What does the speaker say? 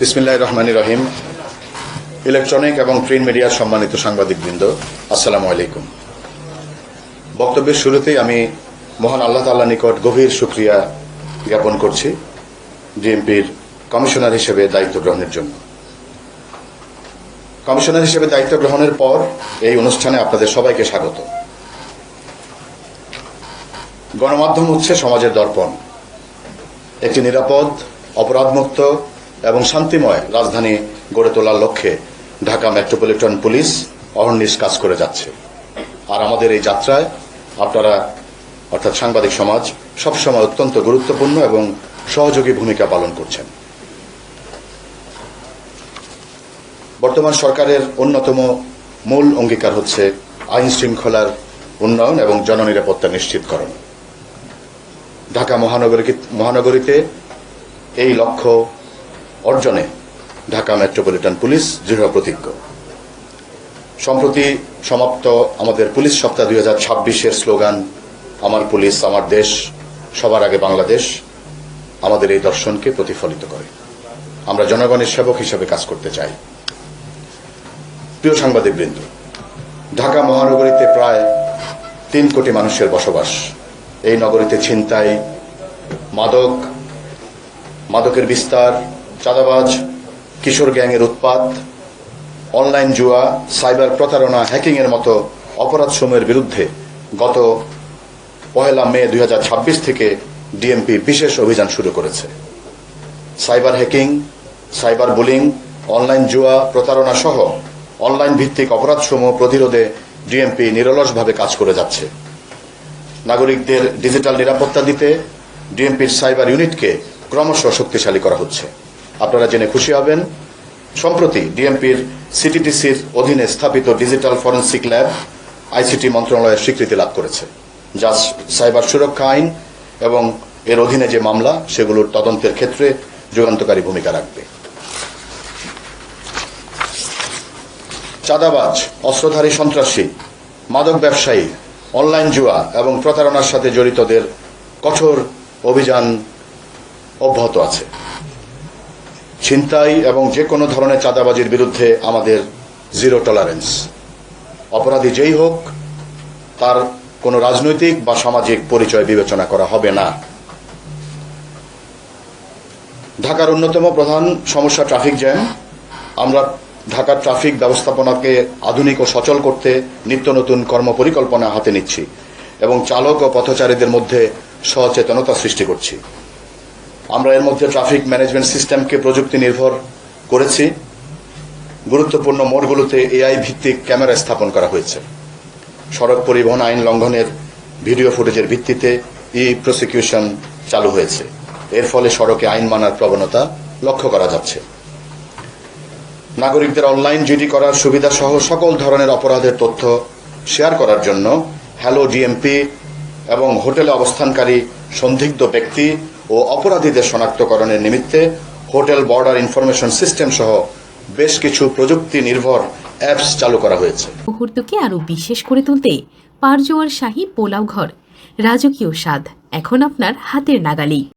বিসমিল্লাহির রহমানির রহিম। ইলেকট্রনিক এবং প্রিন্ট মিডিয়ার সম্মানিত সাংবাদিকবৃন্দ, আসসালামু আলাইকুম। বক্তব্যের শুরুতেই আমি মহান আল্লাহ তাআলার নিকট গভীর শুকরিয়া জ্ঞাপন করছি ডিএমপির কমিশনার হিসেবে দায়িত্ব গ্রহণের জন্য। কমিশনার হিসেবে দায়িত্ব গ্রহণের পর এই অনুষ্ঠানে আপনাদের সবাইকে স্বাগত। গণমাধ্যম হচ্ছে সমাজের দর্পণ। একটি নিরাপদ, অপরাধমুক্ত এবং শান্তিময় রাজধানী গড়ে তোলার লক্ষ্যে ঢাকা মেট্রোপলিটন পুলিশ অহর্নিশ কাজ করে যাচ্ছে। আর আমাদের এই যাত্রায় আপনারা অর্থাৎ সাংবাদিক সমাজ সবসময় অত্যন্ত গুরুত্বপূর্ণ এবং সহযোগী ভূমিকা পালন করছেন। বর্তমান সরকারের অন্যতম মূল অঙ্গীকার হচ্ছে আইন শৃঙ্খলার উন্নয়ন এবং জননিরাপত্তা নিশ্চিতকরণ। ঢাকা মহানগরীতে এই লক্ষ্য অর্জনে ঢাকা মেট্রোপলিটন পুলিশ দৃঢ় প্রতিজ্ঞ। সম্প্রতি সমাপ্ত আমাদের পুলিশ সপ্তাহ 2026-এর স্লোগান আমার পুলিশ আমার দেশ, সবার আগে বাংলাদেশ আমাদের এই দর্শনকে প্রতিফলিত করে। আমরা জনগণের সেবক হিসেবে কাজ করতে চাই। প্রিয় সাংবাদিকবৃন্দ, ঢাকা মহানগরীতে প্রায় 3 কোটি মানুষের বসবাস। এই নগরীতে ছিনতাই, মাদকের বিস্তার, চাঁদাবাজ, কিশোর গ্যাংয়ের উৎপাত, অনলাইন জুয়া, সাইবার প্রতারণা, হ্যাকিংয়ের মতো অপরাধসমূহের বিরুদ্ধে গত 1 মে 2026 থেকে ডিএমপি বিশেষ অভিযান শুরু করেছে। Cyber hacking, cyber bullying, online জুয়া, প্রতারণা সহ অনলাইন ভিত্তিক অপরাধসমূহ প্রতিরোধে ডিএমপি নিরলসভাবে কাজ করে যাচ্ছে। নাগরিকদের ডিজিটাল নিরাপত্তা দিতে ডিএমপির সাইবার ইউনিটকে ক্রমশ শক্তিশালী করা হচ্ছে। আপনারা জেনে খুশি হবেন, সম্প্রতি ডিএমপির সিটিটিসির অধীনে স্থাপিত ডিজিটাল ফরেনসিক ল্যাব আইসিটি মন্ত্রণালয়ের স্বীকৃতি লাভ করেছে, যা সাইবার সুরক্ষা আইন এবং এর অধীনে যে মামলা সেগুলোর তদন্তের ক্ষেত্রে যুগান্তকারী ভূমিকা রাখবে। চাঁদাবাজ, অস্ত্রধারী সন্ত্রাসী, মাদক ব্যবসায়ী, অনলাইন জুয়া এবং প্রতারণার সাথে জড়িতদের কঠোর অভিযান অব্যাহত আছে। ছিনতাই এবং যে কোনো ধরনের চাঁদাবাজির বিরুদ্ধে আমাদের জিরো টলারেন্স। অপরাধী যেই হোক তার কোনো রাজনৈতিক বা সামাজিক পরিচয় বিবেচনা করা হবে না। ঢাকার অন্যতম প্রধান সমস্যা ট্রাফিক জ্যাম। আমরা ঢাকার ট্রাফিক ব্যবস্থাপনাকে আধুনিক ও সচল করতে নিত্য নতুন কর্মপরিকল্পনা হাতে নিচ্ছি এবং চালক ও পথচারীদের মধ্যে সচেতনতা সৃষ্টি করছি। আমরা এর মধ্যে ট্রাফিক ম্যানেজমেন্ট সিস্টেমকে প্রযুক্তি নির্ভর করেছি। গুরুত্বপূর্ণ মোড়গুলোতে এআই ভিত্তিক ক্যামেরা স্থাপন করা হয়েছে। সড়ক পরিবহন আইন লঙ্ঘনের ভিডিও ফুটেজের ভিত্তিতে প্রসিকিউশন চালু হয়েছে। এর ফলে সড়কে আইন মানার প্রবণতা লক্ষ্য করা যাচ্ছে। নাগরিকদের অনলাইন জিডি করার সুবিধা সহ সকল ধরনের অপরাধের তথ্য শেয়ার করার জন্য হ্যালো ডিএমপি এবং হোটেলে অবস্থানকারী সন্দিগ্ধ ব্যক্তি ও অপরাধীদের শনাক্তকরণের নিমিত্তে হোটেল বর্ডার ইনফরমেশন সিস্টেম সহ বেশ কিছু প্রযুক্তি নির্ভর অ্যাপস চালু করা হয়েছে। মুহূর্তকে আরো বিশেষ করে তুলতে পারজোয়ার শাহী পোলাও ঘর, রাজকীয় স্বাদ এখন আপনার হাতের নাগালেই।